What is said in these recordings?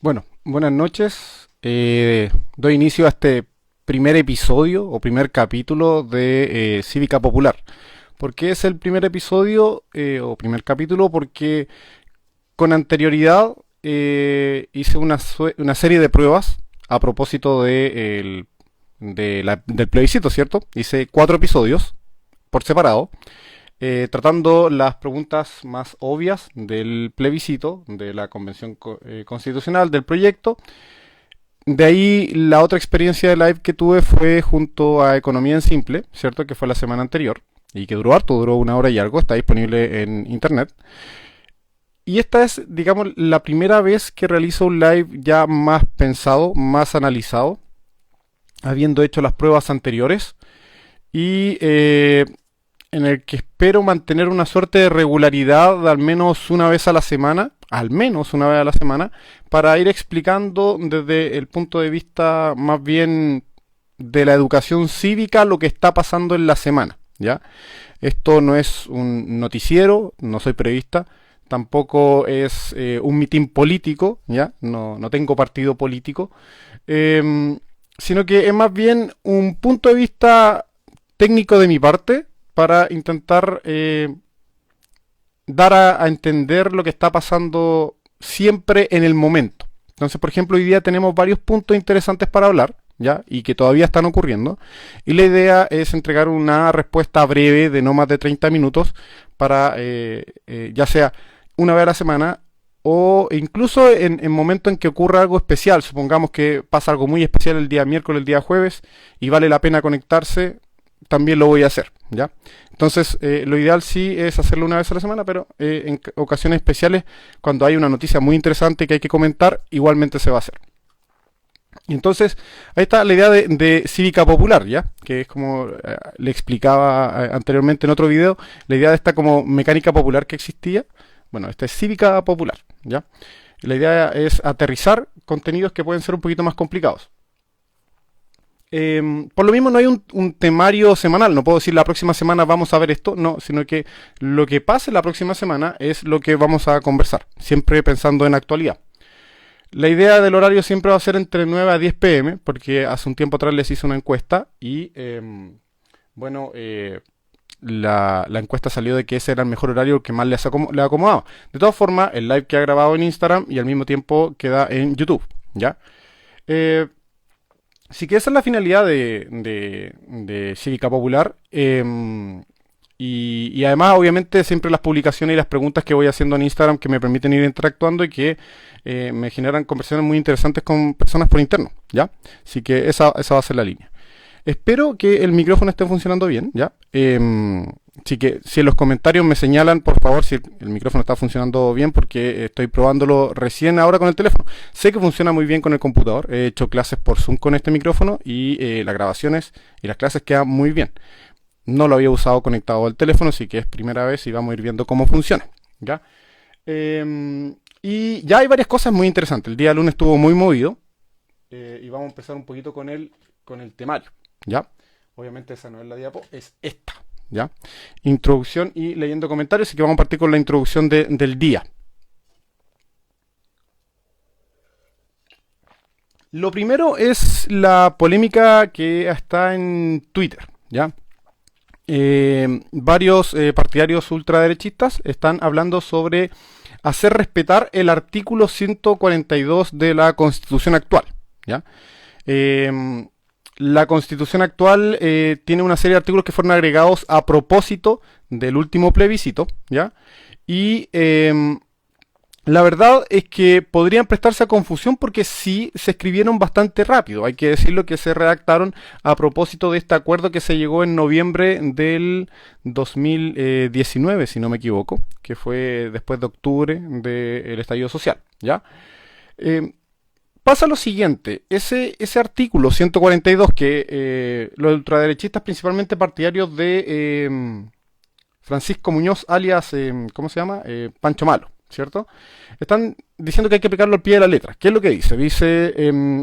Bueno, buenas noches. Doy inicio a este primer episodio o primer capítulo de Cívica Popular. ¿Por qué es el primer episodio o primer capítulo? Porque con anterioridad hice una serie de pruebas a propósito del plebiscito, ¿cierto? Hice 4 episodios por separado, tratando las preguntas más obvias del plebiscito, de la convención constitucional, del proyecto. De ahí la otra experiencia de live que tuve fue junto a Economía en Simple, ¿cierto? Que fue la semana anterior y que duró harto, duró 1 hora y algo, está disponible en internet. Y esta es, digamos, la primera vez que realizo un live ya más pensado, más analizado, habiendo hecho las pruebas anteriores y en el que espero mantener una suerte de regularidad de al menos una vez a la semana, para ir explicando desde el punto de vista más bien de la educación cívica lo que está pasando en la semana, ¿ya? Esto no es un noticiero, no soy periodista, tampoco es un mitin político, ¿ya? No tengo partido político, sino que es más bien un punto de vista técnico de mi parte para intentar dar a entender lo que está pasando siempre en el momento. Entonces, por ejemplo, hoy día tenemos varios puntos interesantes para hablar, ¿ya? Y que todavía están ocurriendo. Y la idea es entregar una respuesta breve de no más de 30 minutos para, ya sea una vez a la semana o incluso en momentos en que ocurra algo especial. Supongamos que pasa algo muy especial el día miércoles, el día jueves, y vale la pena conectarse, también lo voy a hacer, ¿ya? Entonces, lo ideal sí es hacerlo una vez a la semana, pero en ocasiones especiales, cuando hay una noticia muy interesante que hay que comentar, igualmente se va a hacer. Y entonces, ahí está la idea de Cívica Popular, ¿ya? Que es como le explicaba anteriormente en otro video, la idea de esta como mecánica popular que existía. Bueno, esta es Cívica Popular, ¿ya? Y la idea es aterrizar contenidos que pueden ser un poquito más complicados. Por lo mismo no hay un temario semanal, no puedo decir la próxima semana vamos a ver esto, no, sino que lo que pase la próxima semana es lo que vamos a conversar, siempre pensando en actualidad. La idea del horario siempre va a ser entre 9 a 10 pm, porque hace un tiempo atrás les hice una encuesta y, bueno, la encuesta salió de que ese era el mejor horario que más le acomodaba. De todas formas, el live queda grabado en Instagram y al mismo tiempo queda en YouTube, ¿ya? Sí que esa es la finalidad de Cívica Popular. Y además, obviamente, siempre las publicaciones y las preguntas que voy haciendo en Instagram que me permiten ir interactuando y que me generan conversaciones muy interesantes con personas por interno, ¿ya? Así que esa va a ser la línea. Espero que el micrófono esté funcionando bien, ¿ya? Así que si en los comentarios me señalan, por favor, si el micrófono está funcionando bien, porque estoy probándolo recién ahora con el teléfono. Sé que funciona muy bien con el computador. He hecho clases por Zoom con este micrófono y las grabaciones y las clases quedan muy bien. No lo había usado conectado al teléfono, así que es primera vez y vamos a ir viendo cómo funciona, ¿ya? Y ya hay varias cosas muy interesantes. El día lunes estuvo muy movido y vamos a empezar un poquito con el temario, ¿ya? Obviamente esa no es la diapo, es esta, ¿ya? Introducción y leyendo comentarios, así que vamos a partir con la introducción del día. Lo primero es la polémica que está en Twitter, ¿ya? Varios partidarios ultraderechistas están hablando sobre hacer respetar el artículo 142 de la Constitución actual, ¿ya? La Constitución actual tiene una serie de artículos que fueron agregados a propósito del último plebiscito, ¿ya? Y la verdad es que podrían prestarse a confusión porque sí se escribieron bastante rápido. Hay que decirlo, que se redactaron a propósito de este acuerdo que se llegó en noviembre del 2019, si no me equivoco, que fue después de octubre del estallido social, ¿ya? Pasa lo siguiente, ese artículo 142 que los ultraderechistas, principalmente partidarios de Francisco Muñoz, alias, ¿cómo se llama? Pancho Malo, ¿cierto? Están diciendo que hay que aplicarlo al pie de la letra. ¿Qué es lo que dice? Dice,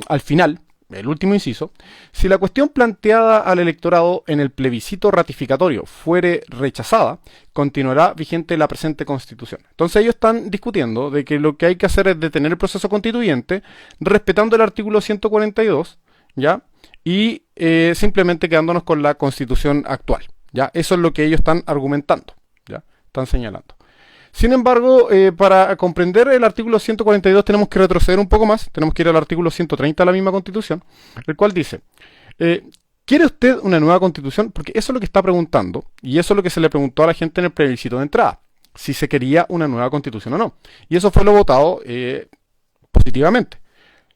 al final, el último inciso, si la cuestión planteada al electorado en el plebiscito ratificatorio fuere rechazada, continuará vigente la presente Constitución. Entonces ellos están discutiendo de que lo que hay que hacer es detener el proceso constituyente, respetando el artículo 142, ¿ya? Y simplemente quedándonos con la Constitución actual, ¿ya? Eso es lo que ellos están argumentando, ¿ya? Están señalando. Sin embargo, para comprender el artículo 142 tenemos que retroceder un poco más, tenemos que ir al artículo 130 de la misma Constitución, el cual dice, ¿quiere usted una nueva Constitución? Porque eso es lo que está preguntando, y eso es lo que se le preguntó a la gente en el plebiscito de entrada, si se quería una nueva Constitución o no. Y eso fue lo votado positivamente.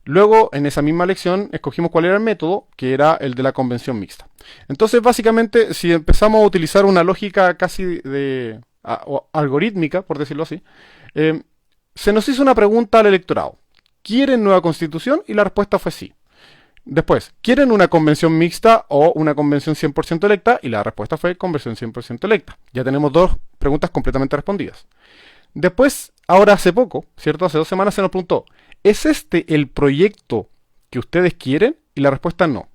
Luego, en esa misma elección, escogimos cuál era el método, que era el de la convención mixta. Entonces, básicamente, si empezamos a utilizar una lógica casi de o algorítmica, por decirlo así, se nos hizo una pregunta al electorado. ¿Quieren nueva constitución? Y la respuesta fue sí. Después, ¿quieren una convención mixta o una convención 100% electa? Y la respuesta fue convención 100% electa. Ya tenemos dos preguntas completamente respondidas. Después, ahora hace poco, ¿cierto? Hace 2 semanas se nos preguntó, ¿es este el proyecto que ustedes quieren? Y la respuesta no.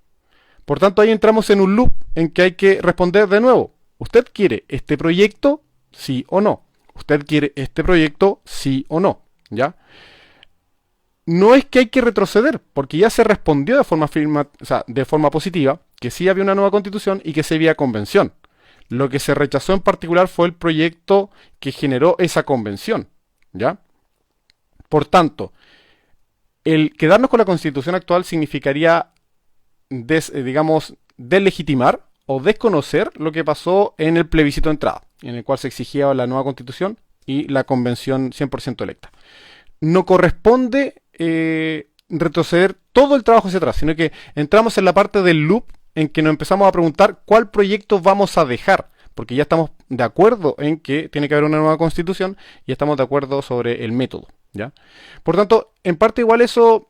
Por tanto, ahí entramos en un loop en que hay que responder de nuevo. ¿Usted quiere este proyecto? Sí o no. ¿Usted quiere este proyecto? Sí o no. ¿Ya? No es que hay que retroceder, porque ya se respondió de forma de forma positiva, que sí había una nueva constitución y que sí había convención. Lo que se rechazó en particular fue el proyecto que generó esa convención. ¿Ya? Por tanto, el quedarnos con la constitución actual significaría, digamos, deslegitimar o desconocer lo que pasó en el plebiscito de entrada, en el cual se exigía la nueva constitución y la convención 100% electa. No corresponde retroceder todo el trabajo hacia atrás, sino que entramos en la parte del loop en que nos empezamos a preguntar cuál proyecto vamos a dejar, porque ya estamos de acuerdo en que tiene que haber una nueva constitución y estamos de acuerdo sobre el método, ¿ya? Por tanto, en parte igual eso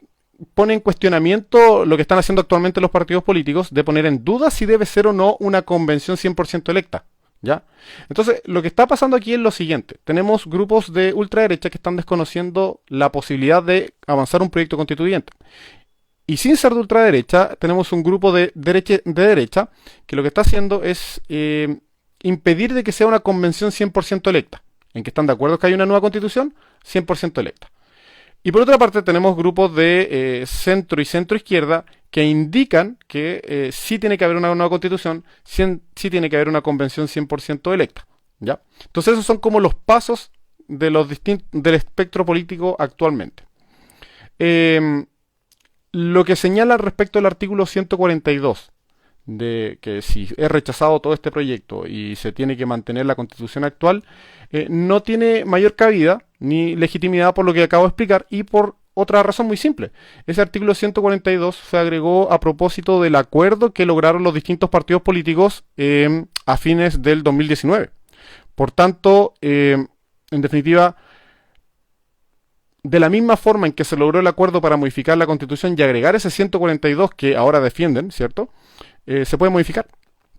pone en cuestionamiento lo que están haciendo actualmente los partidos políticos de poner en duda si debe ser o no una convención 100% electa, ¿ya? Entonces, lo que está pasando aquí es lo siguiente. Tenemos grupos de ultraderecha que están desconociendo la posibilidad de avanzar un proyecto constituyente. Y sin ser de ultraderecha, tenemos un grupo de derecha que lo que está haciendo es impedir de que sea una convención 100% electa. En que están de acuerdo que hay una nueva constitución 100% electa. Y por otra parte tenemos grupos de centro y centro izquierda que indican que sí tiene que haber una nueva constitución, sí tiene que haber una convención 100% electa, ¿ya? Entonces esos son como los pasos de del espectro político actualmente. Lo que señala respecto al artículo 142, de que si es rechazado todo este proyecto y se tiene que mantener la constitución actual, no tiene mayor cabida ni legitimidad por lo que acabo de explicar y por otra razón muy simple. Ese artículo 142 se agregó a propósito del acuerdo que lograron los distintos partidos políticos a fines del 2019. Por tanto, en definitiva, de la misma forma en que se logró el acuerdo para modificar la Constitución y agregar ese 142 que ahora defienden, ¿cierto? Se puede modificar,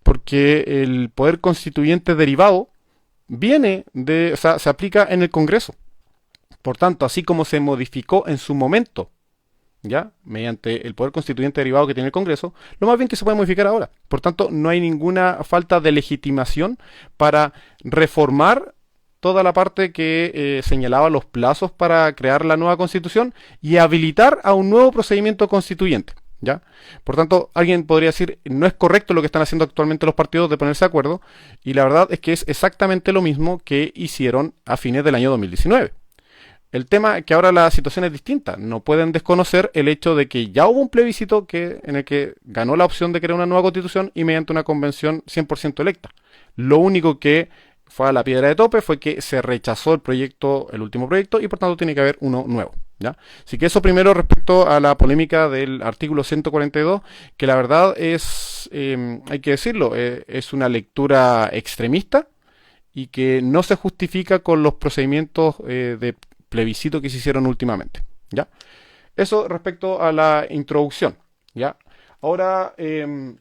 porque el poder constituyente derivado se aplica en el Congreso. Por tanto, así como se modificó en su momento, ¿ya? Mediante el poder constituyente derivado que tiene el Congreso, lo más bien que se puede modificar ahora. Por tanto, no hay ninguna falta de legitimación para reformar toda la parte que señalaba los plazos para crear la nueva Constitución y habilitar a un nuevo procedimiento constituyente, ¿ya? Por tanto, alguien podría decir, no es correcto lo que están haciendo actualmente los partidos de ponerse de acuerdo, y la verdad es que es exactamente lo mismo que hicieron a fines del año 2019. El tema es que ahora la situación es distinta. No pueden desconocer el hecho de que ya hubo un plebiscito en el que ganó la opción de crear una nueva constitución y mediante una convención 100% electa. Lo único que fue a la piedra de tope fue que se rechazó el último proyecto, y por tanto tiene que haber uno nuevo, ¿ya? Así que eso primero respecto a la polémica del artículo 142, que la verdad es, hay que decirlo, es una lectura extremista y que no se justifica con los procedimientos de plebiscito que se hicieron últimamente, ¿ya? Eso respecto a la introducción, ¿ya? Ahora, el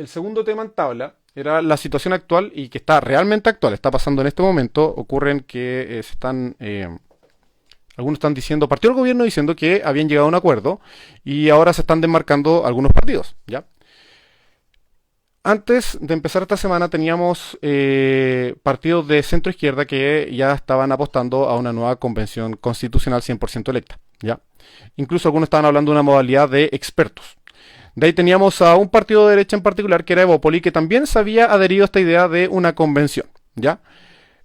segundo tema en tabla era la situación actual, y que está realmente actual, está pasando en este momento. Ocurren que se están Algunos están diciendo, partió el gobierno diciendo que habían llegado a un acuerdo y ahora se están desmarcando algunos partidos, ¿ya? Antes de empezar esta semana teníamos partidos de centro izquierda que ya estaban apostando a una nueva convención constitucional 100% electa, ¿ya? Incluso algunos estaban hablando de una modalidad de expertos. De ahí teníamos a un partido de derecha en particular que era Evópoli, que también se había adherido a esta idea de una convención, ¿ya?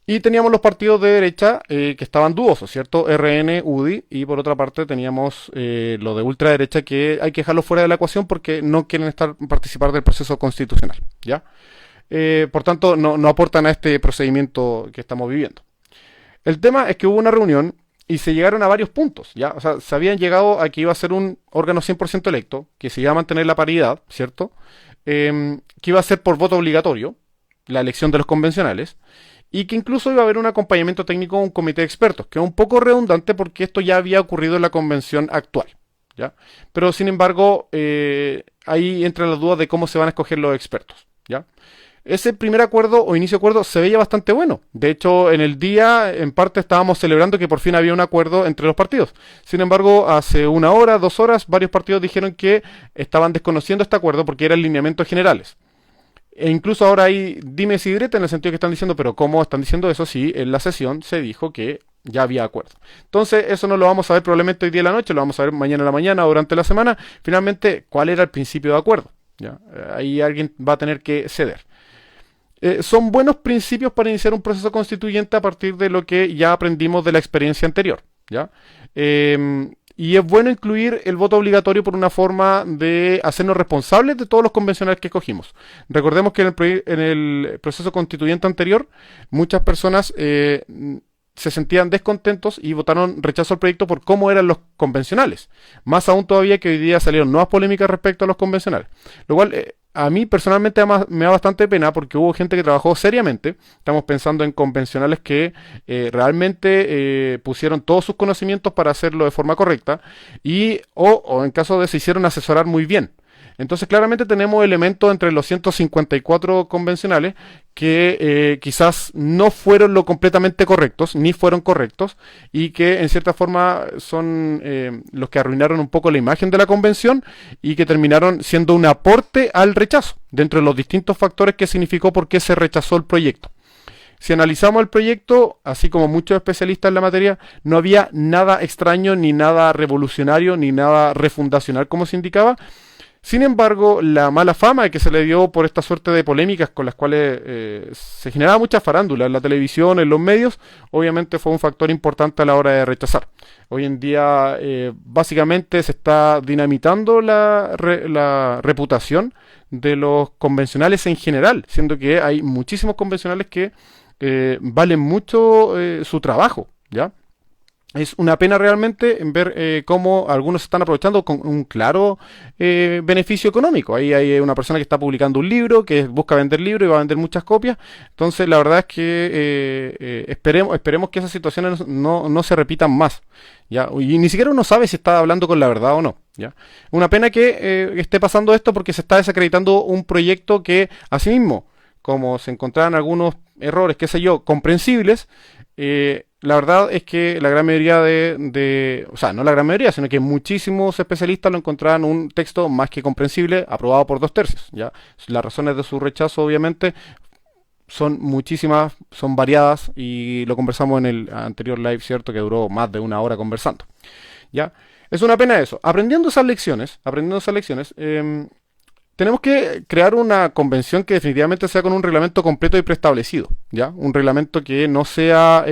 Y teníamos los partidos de derecha que estaban dudosos, ¿cierto? RN, UDI, y por otra parte teníamos lo de ultraderecha que hay que dejarlo fuera de la ecuación porque no quieren participar del proceso constitucional, ¿ya? Por tanto, no aportan a este procedimiento que estamos viviendo. El tema es que hubo una reunión y se llegaron a varios puntos, ¿ya? O sea, se habían llegado a que iba a ser un órgano 100% electo, que se iba a mantener la paridad, ¿cierto? Que iba a ser por voto obligatorio, la elección de los convencionales, y que incluso iba a haber un acompañamiento técnico, un comité de expertos, que es un poco redundante porque esto ya había ocurrido en la convención actual, ¿ya? Pero sin embargo, ahí entra la duda de cómo se van a escoger los expertos, ¿ya? Ese primer acuerdo o inicio de acuerdo se veía bastante bueno. De hecho, en el día, en parte, estábamos celebrando que por fin había un acuerdo entre los partidos. Sin embargo, hace 1 hora, 2 horas, varios partidos dijeron que estaban desconociendo este acuerdo porque eran lineamientos generales. E incluso ahora hay dimes y diretes en el sentido que están diciendo, pero ¿cómo están diciendo eso si en la sesión se dijo que ya había acuerdo? Entonces, eso no lo vamos a ver probablemente hoy día en la noche, lo vamos a ver mañana en la mañana o durante la semana. Finalmente, ¿cuál era el principio de acuerdo? ¿Ya? Ahí alguien va a tener que ceder. Son buenos principios para iniciar un proceso constituyente a partir de lo que ya aprendimos de la experiencia anterior, ¿ya? Y es bueno incluir el voto obligatorio por una forma de hacernos responsables de todos los convencionales que escogimos. Recordemos que en el proceso constituyente anterior, muchas personas se sentían descontentos y votaron rechazo al proyecto por cómo eran los convencionales. Más aún todavía que hoy día salieron nuevas polémicas respecto a los convencionales. Lo cual a mí personalmente me da bastante pena porque hubo gente que trabajó seriamente. Estamos pensando en convencionales que realmente pusieron todos sus conocimientos para hacerlo de forma correcta y o en caso de se hicieron asesorar muy bien. Entonces claramente tenemos elementos entre los 154 convencionales que quizás no fueron lo completamente correctos, ni fueron correctos, y que en cierta forma son los que arruinaron un poco la imagen de la convención y que terminaron siendo un aporte al rechazo, dentro de los distintos factores que significó por qué se rechazó el proyecto. Si analizamos el proyecto, así como muchos especialistas en la materia, no había nada extraño, ni nada revolucionario, ni nada refundacional como se indicaba. Sin embargo, la mala fama que se le dio por esta suerte de polémicas con las cuales se generaba mucha farándula en la televisión, en los medios, obviamente fue un factor importante a la hora de rechazar. Hoy en día básicamente se está dinamitando la reputación de los convencionales en general, siendo que hay muchísimos convencionales que valen mucho su trabajo, ¿ya? Es una pena realmente ver cómo algunos se están aprovechando con un claro beneficio económico. Ahí hay una persona que está publicando un libro, que busca vender libros y va a vender muchas copias. Entonces la verdad es que esperemos que esas situaciones no se repitan más, ¿ya? Y ni siquiera uno sabe si está hablando con la verdad o no, ¿ya? Una pena que esté pasando esto porque se está desacreditando un proyecto que asimismo, como se encontraban algunos errores, qué sé yo, comprensibles, la verdad es que la gran mayoría o sea, no la gran mayoría, sino que muchísimos especialistas lo encontraban un texto más que comprensible, aprobado por 2/3, ¿ya? Las razones de su rechazo, obviamente, son muchísimas, son variadas, y lo conversamos en el anterior live, ¿cierto? Que duró más de 1 hora conversando, ¿ya? Es una pena eso. Aprendiendo esas lecciones, tenemos que crear una convención que definitivamente sea con un reglamento completo y preestablecido, ¿ya? Un reglamento que no sea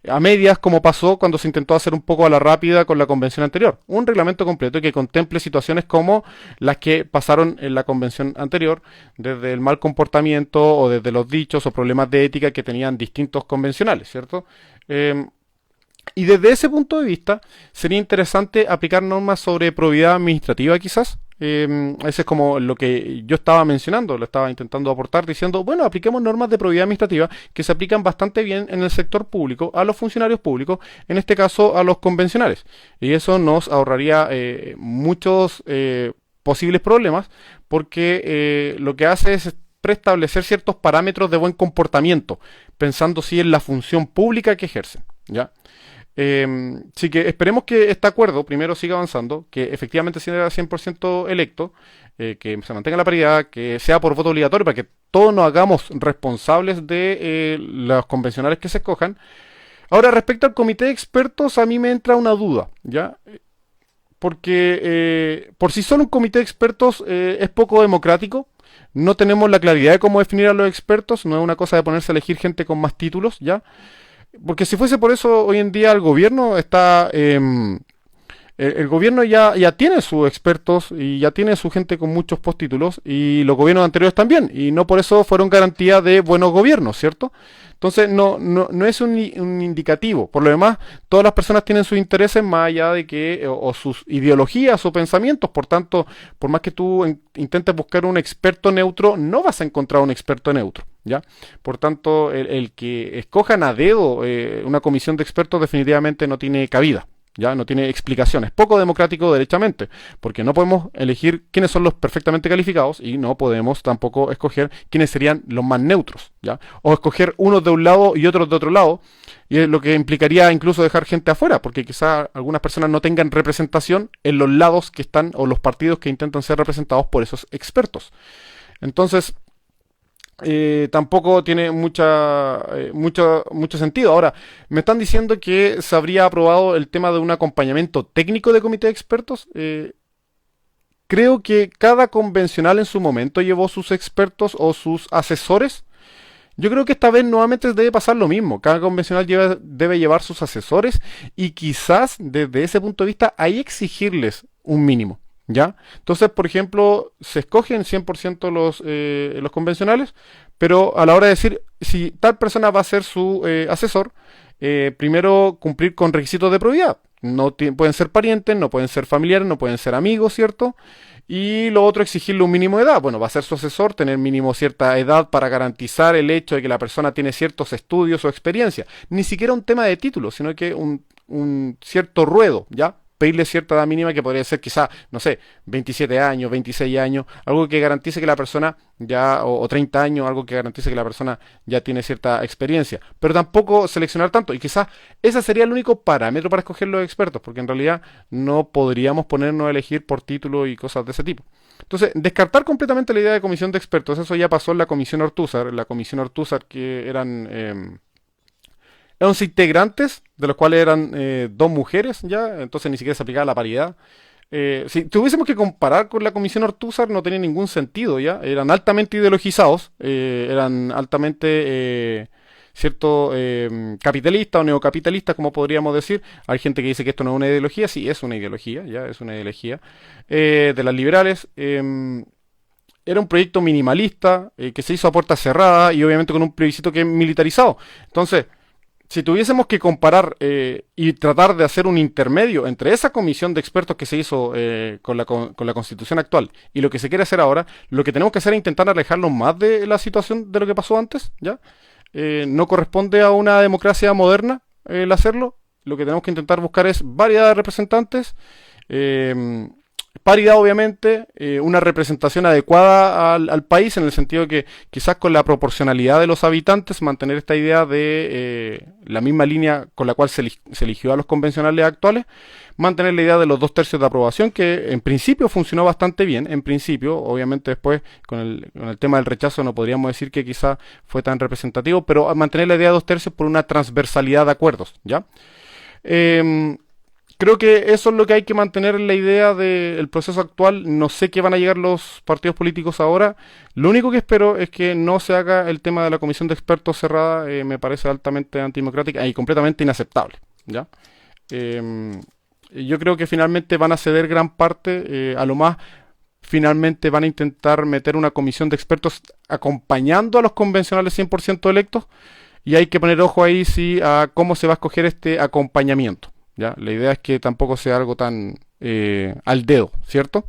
a medias como pasó cuando se intentó hacer un poco a la rápida con la convención anterior. Un reglamento completo y que contemple situaciones como las que pasaron en la convención anterior, desde el mal comportamiento o desde los dichos o problemas de ética que tenían distintos convencionales, ¿cierto? Y desde ese punto de vista sería interesante aplicar normas sobre probidad administrativa quizás. Ese es como lo que yo estaba mencionando, lo estaba intentando aportar diciendo, bueno, apliquemos normas de probidad administrativa que se aplican bastante bien en el sector público, a los funcionarios públicos, en este caso a los convencionales. Y eso nos ahorraría muchos posibles problemas porque lo que hace es preestablecer ciertos parámetros de buen comportamiento, pensando sí en la función pública que ejercen, ¿ya? Así que esperemos que este acuerdo primero siga avanzando, que efectivamente sea 100% electo, que se mantenga la paridad, que sea por voto obligatorio para que todos nos hagamos responsables de los convencionales que se escojan. Ahora, respecto al comité de expertos, a mí me entra una duda, ¿ya? Porque por sí solo un comité de expertos es poco democrático. No tenemos la claridad de cómo definir a los expertos, no es una cosa de ponerse a elegir gente con más títulos, ¿ya? Porque si fuese por eso, hoy en día el gobierno está... el gobierno ya tiene sus expertos y ya tiene su gente con muchos postítulos y los gobiernos anteriores también, y no por eso fueron garantía de buenos gobiernos, ¿cierto? Entonces no es un indicativo. Por lo demás, todas las personas tienen sus intereses más allá de que, o sus ideologías o pensamientos. Por tanto, por más que tú intentes buscar un experto neutro, no vas a encontrar un experto neutro, ¿ya? Por tanto, el que escojan a dedo una comisión de expertos definitivamente no tiene cabida. Ya no tiene explicaciones, poco democrático derechamente, porque no podemos elegir quiénes son los perfectamente calificados y no podemos tampoco escoger quiénes serían los más neutros, ¿ya? O escoger unos de un lado y otros de otro lado, y es lo que implicaría incluso dejar gente afuera, porque quizás algunas personas no tengan representación en los lados que están o los partidos que intentan ser representados por esos expertos. Entonces, tampoco tiene mucho sentido. Ahora, me están diciendo que se habría aprobado el tema de un acompañamiento técnico de comité de expertos. Creo que cada convencional en su momento llevó sus expertos o sus asesores. Yo creo que esta vez nuevamente debe pasar lo mismo. Cada convencional debe llevar sus asesores y quizás desde ese punto de vista hay exigirles un mínimo. ¿Ya? Entonces, por ejemplo, se escogen 100% los convencionales, pero a la hora de decir si tal persona va a ser su asesor, primero cumplir con requisitos de probidad. No pueden ser parientes, no pueden ser familiares, no pueden ser amigos, ¿cierto? Y lo otro, exigirle un mínimo de edad. Bueno, va a ser su asesor, tener mínimo cierta edad para garantizar el hecho de que la persona tiene ciertos estudios o experiencia. Ni siquiera un tema de título, sino que un cierto ruedo, ¿ya? Pedirle cierta edad mínima que podría ser quizá, no sé, 27 años, 26 años, algo que garantice que la persona ya, o 30 años, algo que garantice que la persona ya tiene cierta experiencia. Pero tampoco seleccionar tanto, y quizás ese sería el único parámetro para escoger los expertos, porque en realidad no podríamos ponernos a elegir por título y cosas de ese tipo. Entonces, descartar completamente la idea de comisión de expertos, eso ya pasó en la comisión Ortúzar que eran 11 integrantes, de los cuales eran dos mujeres ya, entonces ni siquiera se aplicaba la paridad. Si tuviésemos que comparar con la comisión Ortúzar, no tenía ningún sentido ya, eran altamente ideologizados, eran altamente, cierto, capitalistas o neocapitalistas, como podríamos decir. Hay gente que dice que esto no es una ideología, sí, es una ideología, ya, es una ideología, de las liberales. Era un proyecto minimalista, que se hizo a puerta cerrada y obviamente con un plebiscito que es militarizado. Entonces, si tuviésemos que comparar y tratar de hacer un intermedio entre esa comisión de expertos que se hizo con la constitución actual y lo que se quiere hacer ahora, lo que tenemos que hacer es intentar alejarnos más de la situación de lo que pasó antes, ¿ya? No corresponde a una democracia moderna el hacerlo. Lo que tenemos que intentar buscar es variedad de representantes, paridad obviamente, una representación adecuada al país, en el sentido que quizás con la proporcionalidad de los habitantes mantener esta idea de la misma línea con la cual se eligió a los convencionales actuales, mantener la idea de los 2/3 de aprobación, que en principio funcionó bastante bien, en principio, obviamente después con el tema del rechazo no podríamos decir que quizás fue tan representativo, pero mantener la idea de 2/3 por una transversalidad de acuerdos, ¿ya? Creo que eso es lo que hay que mantener en la idea del proceso actual. No sé qué van a llegar los partidos políticos ahora. Lo único que espero es que no se haga el tema de la comisión de expertos cerrada. Me parece altamente antidemocrática y completamente inaceptable, ¿ya? Yo creo que finalmente van a ceder gran parte. A lo más, finalmente van a intentar meter una comisión de expertos acompañando a los convencionales 100% electos. Y hay que poner ojo ahí sí, a cómo se va a escoger este acompañamiento. ¿Ya? La idea es que tampoco sea algo tan al dedo, ¿cierto?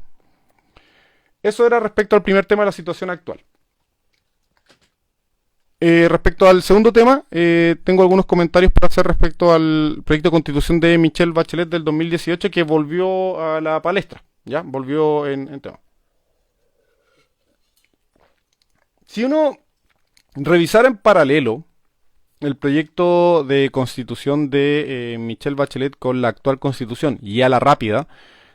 Eso era respecto al primer tema de la situación actual. Respecto al segundo tema, tengo algunos comentarios para hacer respecto al proyecto de constitución de Michelle Bachelet del 2018 que volvió a la palestra, ¿ya? Volvió en tema. Si uno revisara en paralelo el proyecto de constitución de Michelle Bachelet con la actual constitución y a la rápida,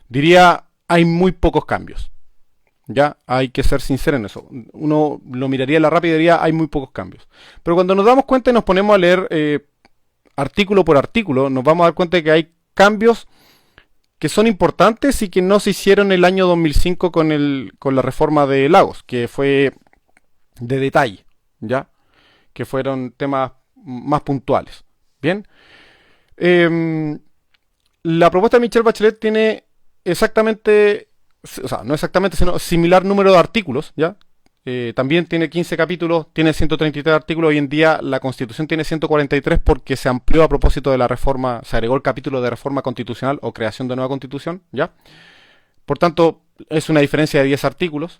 diría hay muy pocos cambios. Ya, hay que ser sincero en eso. Uno lo miraría a la rápida y diría hay muy pocos cambios. Pero cuando nos damos cuenta y nos ponemos a leer artículo por artículo, nos vamos a dar cuenta de que hay cambios que son importantes y que no se hicieron el año 2005 con la reforma de Lagos, que fue de detalle, ¿ya? Que fueron temas más puntuales. Bien. La propuesta de Michelle Bachelet tiene exactamente, o sea, no exactamente, sino similar número de artículos, ¿ya? También tiene 15 capítulos, tiene 133 artículos. Hoy en día la Constitución tiene 143 porque se amplió a propósito de la reforma, se agregó el capítulo de reforma constitucional o creación de nueva Constitución, ¿ya? Por tanto, es una diferencia de 10 artículos.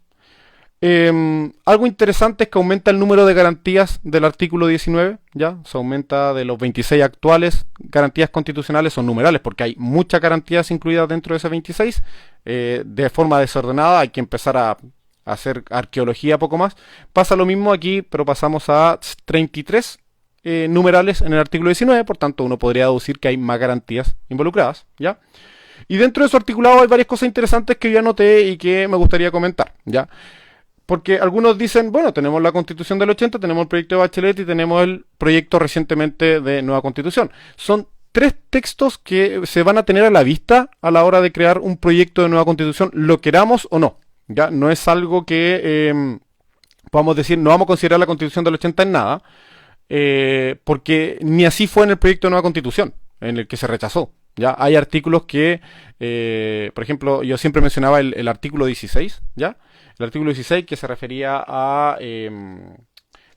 Algo interesante es que aumenta el número de garantías del artículo 19, ¿ya? Se aumenta de los 26 actuales garantías constitucionales, son numerales, porque hay muchas garantías incluidas dentro de ese 26. De forma desordenada, hay que empezar a hacer arqueología poco más. Pasa lo mismo aquí, pero pasamos a 33 numerales en el artículo 19, por tanto uno podría deducir que hay más garantías involucradas, ¿ya? Y dentro de su articulado hay varias cosas interesantes que yo anoté y que me gustaría comentar, ¿ya? Porque algunos dicen, bueno, tenemos la Constitución del 80, tenemos el proyecto de Bachelet y tenemos el proyecto recientemente de nueva Constitución. Son tres textos que se van a tener a la vista a la hora de crear un proyecto de nueva Constitución, lo queramos o no. Ya no es algo que podamos decir, no vamos a considerar la Constitución del 80 en nada, porque ni así fue en el proyecto de nueva Constitución, en el que se rechazó. Ya hay artículos que, por ejemplo, yo siempre mencionaba el artículo 16, ¿ya? El artículo 16 que se refería a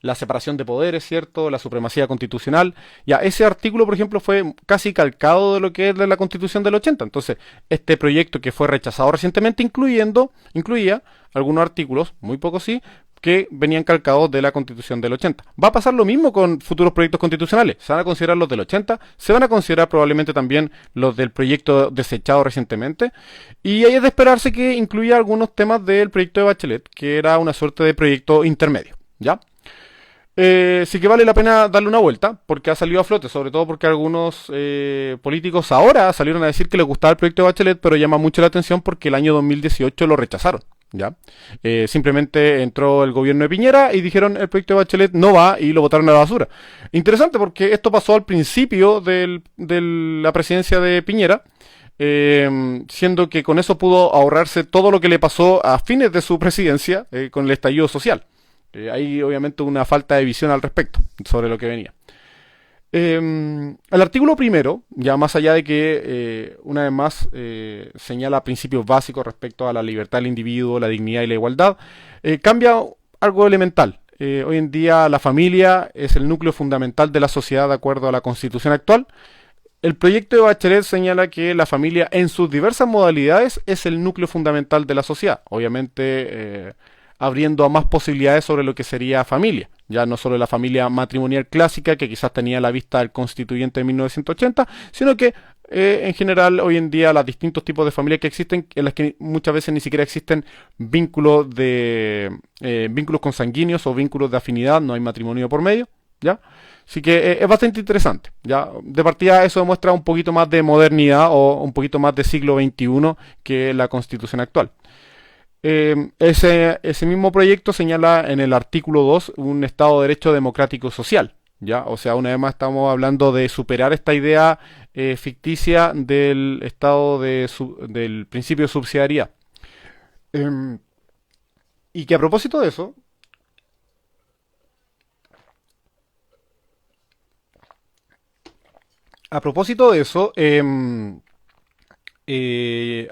la separación de poderes, ¿cierto? La supremacía constitucional. Ya, ese artículo, por ejemplo, fue casi calcado de lo que es de la Constitución del 80. Entonces, este proyecto que fue rechazado recientemente incluía algunos artículos, muy pocos sí, que venían calcados de la Constitución del 80. Va a pasar lo mismo con futuros proyectos constitucionales. Se van a considerar los del 80, se van a considerar probablemente también los del proyecto desechado recientemente, y ahí es de esperarse que incluya algunos temas del proyecto de Bachelet, que era una suerte de proyecto intermedio, ¿ya? Sí que vale la pena darle una vuelta, porque ha salido a flote, sobre todo porque algunos políticos ahora salieron a decir que les gustaba el proyecto de Bachelet, pero llama mucho la atención porque el año 2018 lo rechazaron. ¿Ya? Simplemente entró el gobierno de Piñera y dijeron el proyecto de Bachelet no va y lo botaron a la basura. Interesante porque esto pasó al principio de la presidencia de Piñera, siendo que con eso pudo ahorrarse todo lo que le pasó a fines de su presidencia con el estallido social. Hay obviamente una falta de visión al respecto sobre lo que venía. El artículo primero, ya más allá de que una vez más señala principios básicos respecto a la libertad del individuo, la dignidad y la igualdad, cambia algo elemental. Hoy en día la familia es el núcleo fundamental de la sociedad de acuerdo a la Constitución actual. El proyecto de Bachelet señala que la familia en sus diversas modalidades es el núcleo fundamental de la sociedad. Obviamente abriendo a más posibilidades sobre lo que sería familia. Ya no solo la familia matrimonial clásica que quizás tenía a la vista el constituyente de 1980, sino que en general hoy en día los distintos tipos de familias que existen, en las que muchas veces ni siquiera existen vínculos consanguíneos o vínculos de afinidad, no hay matrimonio por medio, ¿ya? Así que es bastante interesante, ¿ya? De partida eso demuestra un poquito más de modernidad o un poquito más de siglo XXI que la Constitución actual. Ese mismo proyecto señala en el artículo 2 un Estado de Derecho democrático social, ¿ya? O sea, una vez más estamos hablando de superar esta idea ficticia del Estado del principio de subsidiariedad. Y que a propósito de eso,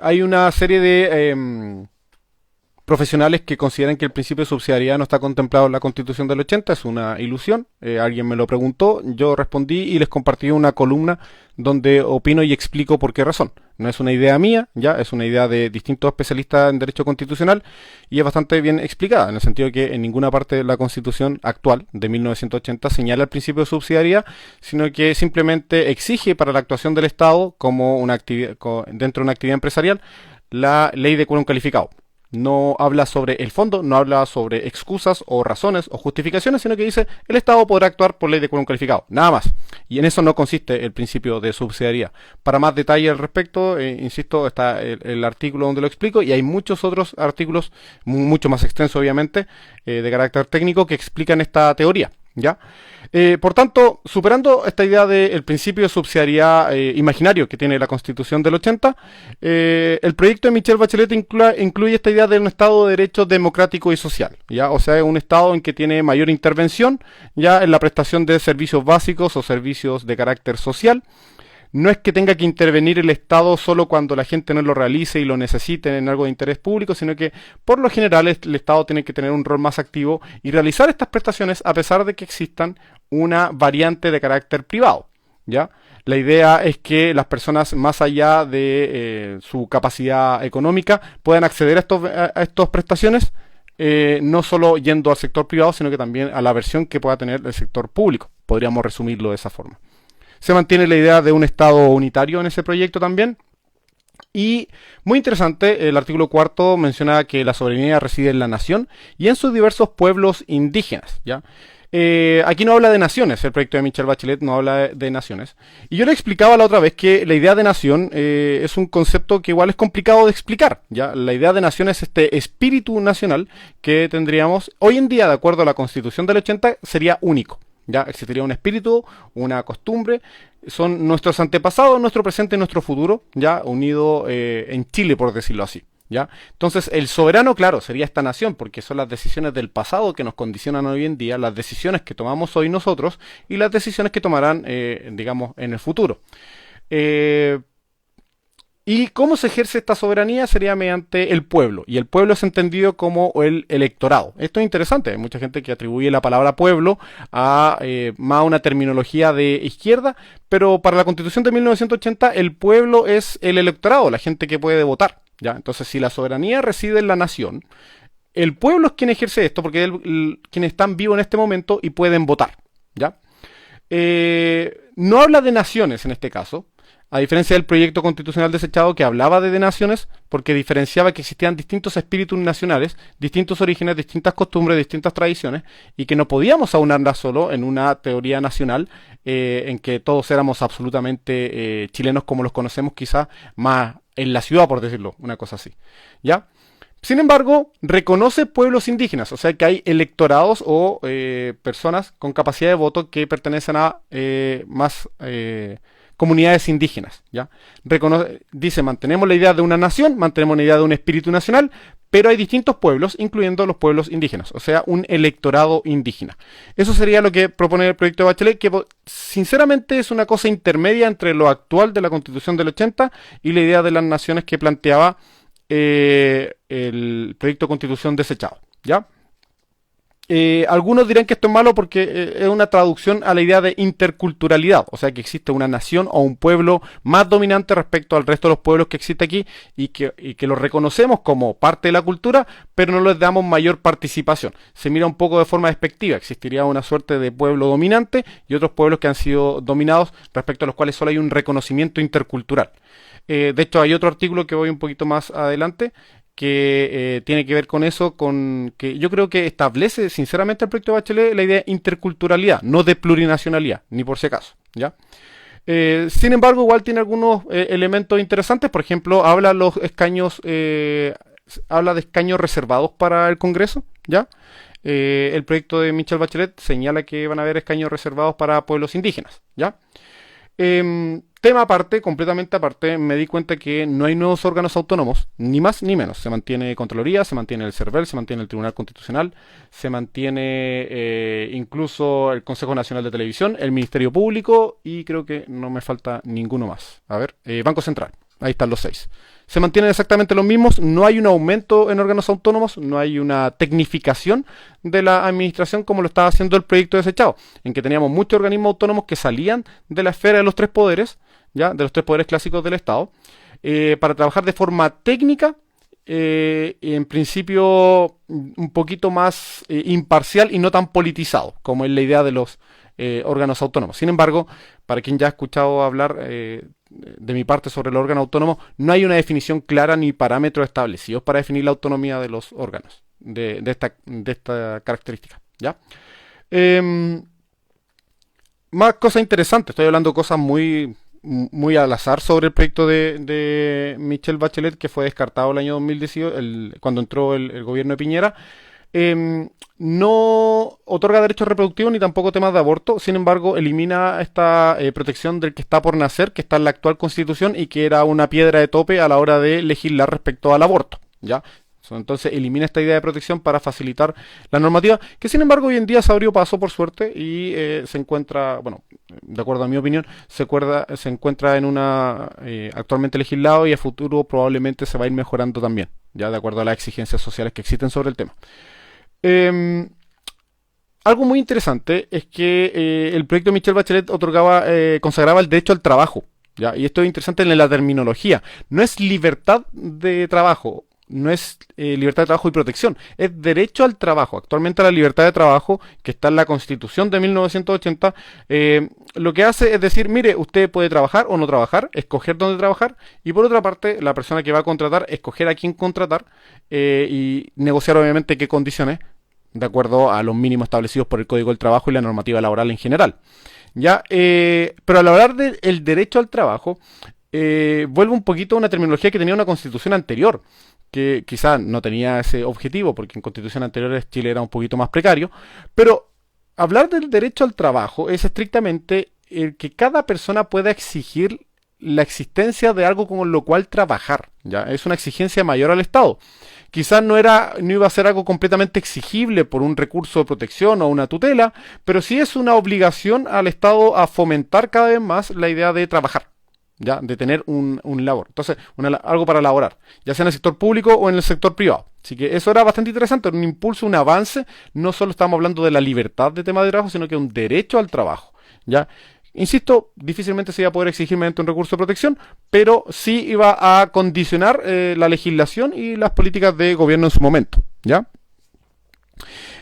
hay una serie de profesionales que consideran que el principio de subsidiariedad no está contemplado en la Constitución del 80, es una ilusión. Alguien me lo preguntó, yo respondí y les compartí una columna donde opino y explico por qué razón. No es una idea mía, ya es una idea de distintos especialistas en derecho constitucional y es bastante bien explicada, en el sentido de que en ninguna parte de la Constitución actual de 1980 señala el principio de subsidiariedad, sino que simplemente exige para la actuación del Estado como una actividad dentro de una actividad empresarial la ley de quórum calificado. No habla sobre el fondo, no habla sobre excusas o razones o justificaciones, sino que dice el Estado podrá actuar por ley de quórum calificado, nada más. Y en eso no consiste el principio de subsidiariedad. Para más detalle al respecto, insisto, está el artículo donde lo explico y hay muchos otros artículos, mucho más extensos obviamente, de carácter técnico que explican esta teoría. ¿Ya? Por tanto, superando esta idea del principio de subsidiariedad imaginario que tiene la Constitución del 80, el proyecto de Michelle Bachelet incluye esta idea de un Estado de Derecho democrático y social, ¿ya? O sea, un Estado en que tiene mayor intervención ya en la prestación de servicios básicos o servicios de carácter social. No es que tenga que intervenir el Estado solo cuando la gente no lo realice y lo necesite en algo de interés público, sino que por lo general el Estado tiene que tener un rol más activo y realizar estas prestaciones a pesar de que existan una variante de carácter privado, ¿ya? La idea es que las personas, más allá de su capacidad económica, puedan acceder a estas prestaciones, no solo yendo al sector privado, sino que también a la versión que pueda tener el sector público. Podríamos resumirlo de esa forma. Se mantiene la idea de un Estado unitario en ese proyecto también. Y muy interesante, el artículo 4 menciona que la soberanía reside en la nación y en sus diversos pueblos indígenas, ¿ya? Aquí no habla de naciones, el proyecto de Michelle Bachelet no habla de naciones. Y yo le explicaba la otra vez que la idea de nación es un concepto que igual es complicado de explicar, ¿ya? La idea de nación es este espíritu nacional que tendríamos hoy en día, de acuerdo a la Constitución del 80, sería único. Ya existiría un espíritu, una costumbre, son nuestros antepasados, nuestro presente y nuestro futuro, ya unido en Chile, por decirlo así. ¿Ya? Entonces, el soberano, claro, sería esta nación, porque son las decisiones del pasado que nos condicionan hoy en día, las decisiones que tomamos hoy nosotros y las decisiones que tomarán, digamos, en el futuro. ¿Y cómo se ejerce esta soberanía? Sería mediante el pueblo. Y el pueblo es entendido como el electorado. Esto es interesante. Hay mucha gente que atribuye la palabra pueblo a más una terminología de izquierda, pero para la Constitución de 1980 el pueblo es el electorado, la gente que puede votar. ¿Ya? Entonces, si la soberanía reside en la nación, el pueblo es quien ejerce esto, porque es quienes están vivos en este momento y pueden votar. ¿Ya? No habla de naciones en este caso. A diferencia del proyecto constitucional desechado que hablaba de naciones, porque diferenciaba que existían distintos espíritus nacionales, distintos orígenes, distintas costumbres, distintas tradiciones, y que no podíamos aunarlas solo en una teoría nacional en que todos éramos absolutamente chilenos como los conocemos quizás más en la ciudad, por decirlo, una cosa así. ¿Ya? Sin embargo, reconoce pueblos indígenas, o sea que hay electorados o personas con capacidad de voto que pertenecen a más comunidades indígenas, ¿ya? Dice, mantenemos la idea de una nación, mantenemos la idea de un espíritu nacional, pero hay distintos pueblos, incluyendo los pueblos indígenas, o sea, un electorado indígena. Eso sería lo que propone el proyecto de Bachelet, que sinceramente es una cosa intermedia entre lo actual de la Constitución del 80 y la idea de las naciones que planteaba el proyecto de Constitución desechado, ¿ya? Algunos dirán que esto es malo porque es una traducción a la idea de interculturalidad, o sea que existe una nación o un pueblo más dominante respecto al resto de los pueblos que existe aquí y que los reconocemos como parte de la cultura, pero no les damos mayor participación. Se mira un poco de forma despectiva, existiría una suerte de pueblo dominante y otros pueblos que han sido dominados respecto a los cuales solo hay un reconocimiento intercultural. De hecho, hay otro artículo que voy un poquito más adelante que tiene que ver con eso, con que yo creo que establece sinceramente el proyecto de Bachelet la idea de interculturalidad, no de plurinacionalidad, ni por si acaso, ¿ya? Sin embargo, igual tiene algunos elementos interesantes, por ejemplo, habla de escaños reservados para el Congreso, ¿ya? El proyecto de Michelle Bachelet señala que van a haber escaños reservados para pueblos indígenas, ¿ya? Tema aparte, completamente aparte, me di cuenta que no hay nuevos órganos autónomos, ni más ni menos. Se mantiene Contraloría, se mantiene el CERVEL, se mantiene el Tribunal Constitucional, se mantiene incluso el Consejo Nacional de Televisión, el Ministerio Público y creo que no me falta ninguno más. A ver, Banco Central, ahí están los 6. Se mantienen exactamente los mismos, no hay un aumento en órganos autónomos, no hay una tecnificación de la administración como lo estaba haciendo el proyecto desechado, en que teníamos muchos organismos autónomos que salían de la esfera de los tres poderes, ¿ya? De los tres poderes clásicos del Estado, para trabajar de forma técnica, en principio un poquito más imparcial y no tan politizado, como es la idea de los órganos autónomos. Sin embargo, para quien ya ha escuchado hablar de mi parte sobre los órganos autónomos, no hay una definición clara ni parámetros establecidos para definir la autonomía de los órganos de esta característica, ¿ya? Em, Más cosas interesantes, estoy hablando de cosas muy al azar sobre el proyecto de Michelle Bachelet, que fue descartado el año 2018, cuando entró el gobierno de Piñera. No otorga derechos reproductivos ni tampoco temas de aborto, sin embargo elimina esta protección del que está por nacer, que está en la actual constitución y que era una piedra de tope a la hora de legislar respecto al aborto, ¿ya? Entonces elimina esta idea de protección para facilitar la normativa, que sin embargo hoy en día se abrió paso por suerte y se encuentra, bueno, de acuerdo a mi opinión, se encuentra en una actualmente legislado y a futuro probablemente se va a ir mejorando también, ya de acuerdo a las exigencias sociales que existen sobre el tema. Em, Algo muy interesante es que el proyecto de Michelle Bachelet consagraba el derecho al trabajo, ¿ya? Y esto es interesante en la terminología. No es libertad de trabajo, no es libertad de trabajo y protección, es derecho al trabajo. Actualmente la libertad de trabajo, que está en la Constitución de 1980, lo que hace es decir, mire, usted puede trabajar o no trabajar, escoger dónde trabajar, y por otra parte, la persona que va a contratar, escoger a quién contratar y negociar obviamente qué condiciones, de acuerdo a los mínimos establecidos por el Código del Trabajo y la normativa laboral en general. ¿Ya? Pero al hablar del derecho al trabajo, vuelve un poquito a una terminología que tenía una constitución anterior, que quizás no tenía ese objetivo, porque en constituciones anteriores Chile era un poquito más precario, pero hablar del derecho al trabajo es estrictamente el que cada persona pueda exigir la existencia de algo con lo cual trabajar, ¿ya? Es una exigencia mayor al Estado. Quizás no iba a ser algo completamente exigible por un recurso de protección o una tutela, pero sí es una obligación al Estado a fomentar cada vez más la idea de trabajar, ¿ya? De tener un labor. Entonces, algo para laborar, ya sea en el sector público o en el sector privado. Así que eso era bastante interesante, un impulso, un avance. No solo estamos hablando de la libertad de tema de trabajo, sino que un derecho al trabajo, ¿ya? Insisto, difícilmente se iba a poder exigir mediante un recurso de protección, pero sí iba a condicionar la legislación y las políticas de gobierno en su momento, ¿ya?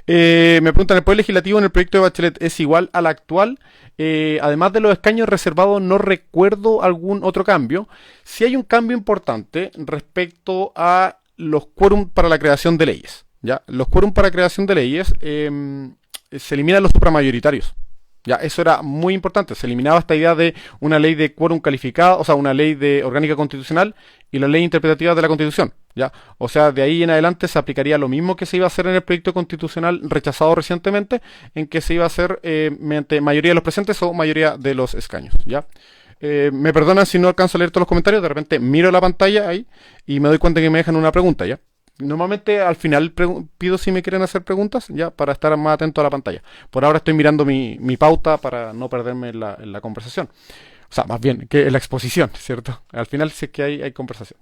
Me preguntan, ¿el poder legislativo en el proyecto de Bachelet es igual al actual? Además de los escaños reservados, no recuerdo algún otro cambio. Sí hay un cambio importante respecto a los quórum para la creación de leyes, ¿ya? Los quórum para creación de leyes se eliminan los supramayoritarios. Ya, eso era muy importante. Se eliminaba esta idea de una ley de quórum calificado, o sea, una ley de orgánica constitucional y la ley interpretativa de la Constitución. Ya, o sea, de ahí en adelante se aplicaría lo mismo que se iba a hacer en el proyecto constitucional rechazado recientemente, en que se iba a hacer mediante mayoría de los presentes o mayoría de los escaños. Ya. Me perdonan si no alcanzo a leer todos los comentarios. De repente miro la pantalla ahí y me doy cuenta que me dejan una pregunta. Ya. Normalmente al final pido si me quieren hacer preguntas, ya, para estar más atento a la pantalla. Por ahora estoy mirando mi pauta para no perderme en la conversación. O sea, más bien, que en la exposición, ¿cierto? Al final sí que hay conversación.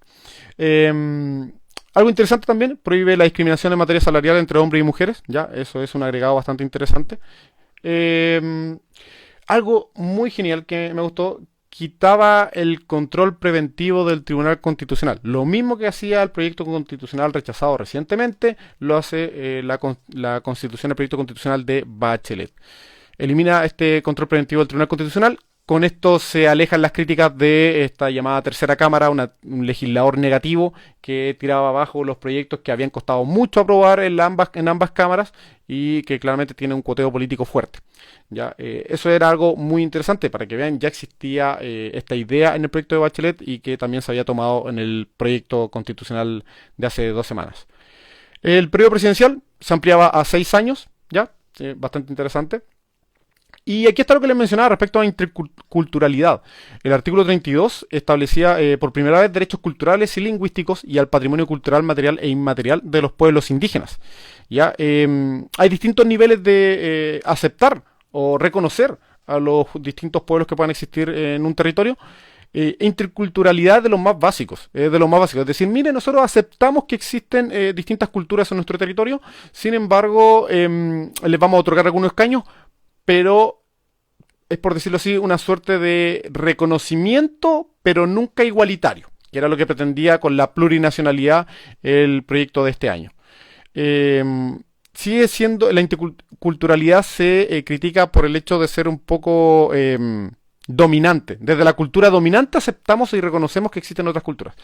Algo interesante también, prohíbe la discriminación en materia salarial entre hombres y mujeres, ya, eso es un agregado bastante interesante. Algo muy genial que me gustó, quitaba el control preventivo del Tribunal Constitucional. Lo mismo que hacía el proyecto constitucional rechazado recientemente, lo hace la Constitución, el proyecto constitucional de Bachelet. Elimina este control preventivo del Tribunal Constitucional. Con esto se alejan las críticas de esta llamada tercera cámara, un legislador negativo que tiraba abajo los proyectos que habían costado mucho aprobar en ambas cámaras y que claramente tiene un cuoteo político fuerte. ¿Ya? Eso era algo muy interesante para que vean, ya existía esta idea en el proyecto de Bachelet y que también se había tomado en el proyecto constitucional de hace 2 semanas. El periodo presidencial se ampliaba a 6 años, ya, bastante interesante. Y aquí está lo que les mencionaba respecto a interculturalidad. El artículo 32 establecía por primera vez derechos culturales y lingüísticos y al patrimonio cultural material e inmaterial de los pueblos indígenas. ¿Ya? Hay distintos niveles de aceptar o reconocer a los distintos pueblos que puedan existir en un territorio. Interculturalidad de los más básicos, Es decir, mire, nosotros aceptamos que existen distintas culturas en nuestro territorio, sin embargo, les vamos a otorgar algunos escaños, pero es, por decirlo así, una suerte de reconocimiento, pero nunca igualitario, que era lo que pretendía con la plurinacionalidad el proyecto de este año. Sigue siendo, la interculturalidad se critica por el hecho de ser un poco dominante. Desde la cultura dominante aceptamos y reconocemos que existen otras culturas.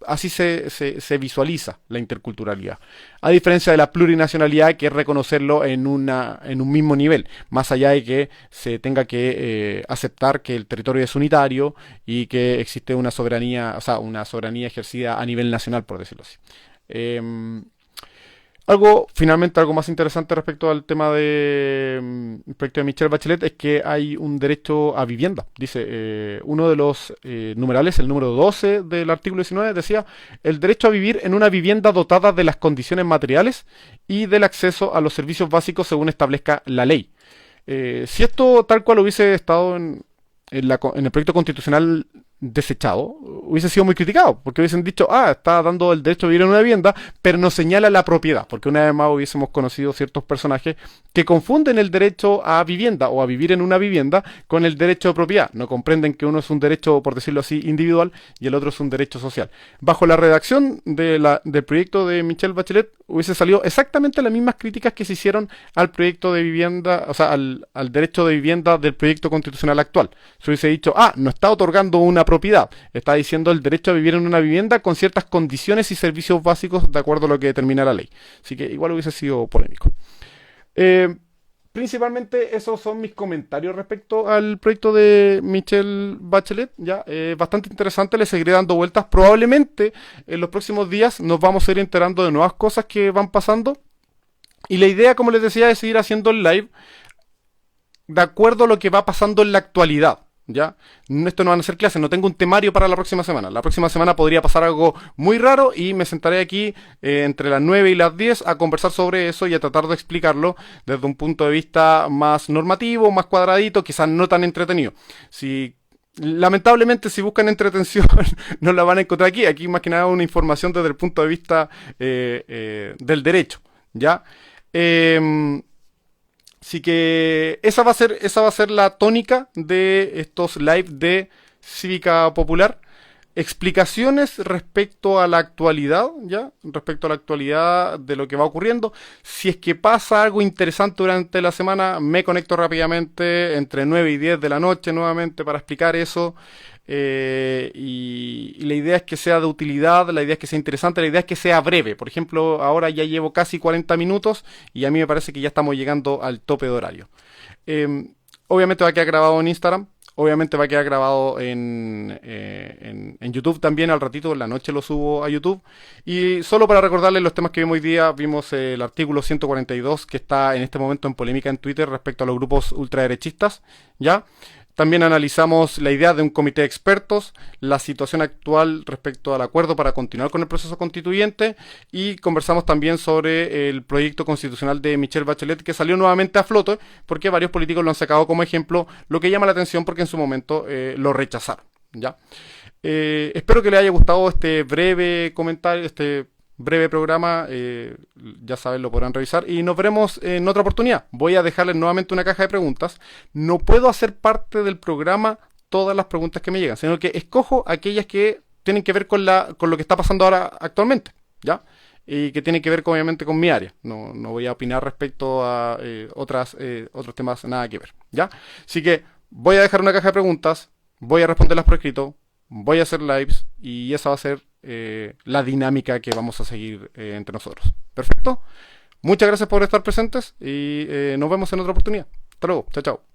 Así se visualiza la interculturalidad. A diferencia de la plurinacionalidad, que es reconocerlo en un mismo nivel, más allá de que se tenga que aceptar que el territorio es unitario y que existe una soberanía, o sea, una soberanía ejercida a nivel nacional, por decirlo así. Em, Finalmente, algo más interesante respecto al tema del proyecto de Michelle Bachelet es que hay un derecho a vivienda. Dice, uno de los numerales, el número 12 del artículo 19, decía, el derecho a vivir en una vivienda dotada de las condiciones materiales y del acceso a los servicios básicos según establezca la ley. Si esto tal cual hubiese estado en el proyecto constitucional desechado, hubiese sido muy criticado, porque hubiesen dicho, está dando el derecho a vivir en una vivienda, pero no señala la propiedad, porque una vez más hubiésemos conocido ciertos personajes que confunden el derecho a vivienda o a vivir en una vivienda con el derecho de propiedad. No comprenden que uno es un derecho, por decirlo así, individual y el otro es un derecho social. Bajo la redacción del proyecto de Michelle Bachelet hubiese salido exactamente las mismas críticas que se hicieron al proyecto de vivienda, o sea, al derecho de vivienda del proyecto constitucional actual. Se hubiese dicho, no está otorgando una propiedad, está diciendo el derecho a vivir en una vivienda con ciertas condiciones y servicios básicos de acuerdo a lo que determina la ley. Así que igual hubiese sido polémico. Principalmente esos son mis comentarios respecto al proyecto de Michelle Bachelet. Ya, bastante interesante, le seguiré dando vueltas. Probablemente en los próximos días nos vamos a ir enterando de nuevas cosas que van pasando. Y la idea, como les decía, es seguir haciendo el live de acuerdo a lo que va pasando en la actualidad. ¿Ya? Esto no van a ser clases, no tengo un temario para la próxima semana. La próxima semana podría pasar algo muy raro y me sentaré aquí entre las 9 y las 10 a conversar sobre eso y a tratar de explicarlo desde un punto de vista más normativo, más cuadradito, quizás no tan entretenido. Lamentablemente, si buscan entretención, no la van a encontrar aquí. Aquí más que nada una información desde el punto de vista del derecho, ¿ya? Así que esa va a ser la tónica de estos live de Cívica Popular. Explicaciones respecto a la actualidad, ¿ya? Respecto a la actualidad de lo que va ocurriendo. Si es que pasa algo interesante durante la semana, me conecto rápidamente entre 9 y 10 de la noche nuevamente para explicar eso. Y la idea es que sea de utilidad, la idea es que sea interesante, la idea es que sea breve. Por ejemplo, ahora ya llevo casi 40 minutos y a mí me parece que ya estamos llegando al tope de horario. Obviamente va a quedar grabado en Instagram, obviamente va a quedar grabado en YouTube también. Al ratito, en la noche lo subo a YouTube. Y solo para recordarles los temas que vimos hoy día, vimos el artículo 142 que está en este momento en polémica en Twitter respecto a los grupos ultraderechistas, ¿ya? También analizamos la idea de un comité de expertos, la situación actual respecto al acuerdo para continuar con el proceso constituyente y conversamos también sobre el proyecto constitucional de Michelle Bachelet que salió nuevamente a flote porque varios políticos lo han sacado como ejemplo, lo que llama la atención porque en su momento lo rechazaron, ¿ya? Espero que les haya gustado este breve comentario, este breve programa, ya saben, lo podrán revisar y nos veremos en otra oportunidad. Voy a dejarles nuevamente una caja de preguntas. No puedo hacer parte del programa todas las preguntas que me llegan, sino que escojo aquellas que tienen que ver con lo que está pasando ahora actualmente, ¿ya? Y que tienen que ver obviamente con mi área. No voy a opinar respecto a otros temas, nada que ver, ¿ya? Así que voy a dejar una caja de preguntas, voy a responderlas por escrito, voy a hacer lives y esa va a ser la dinámica que vamos a seguir entre nosotros. Perfecto. Muchas gracias por estar presentes y nos vemos en otra oportunidad. Hasta luego. Chao, chao.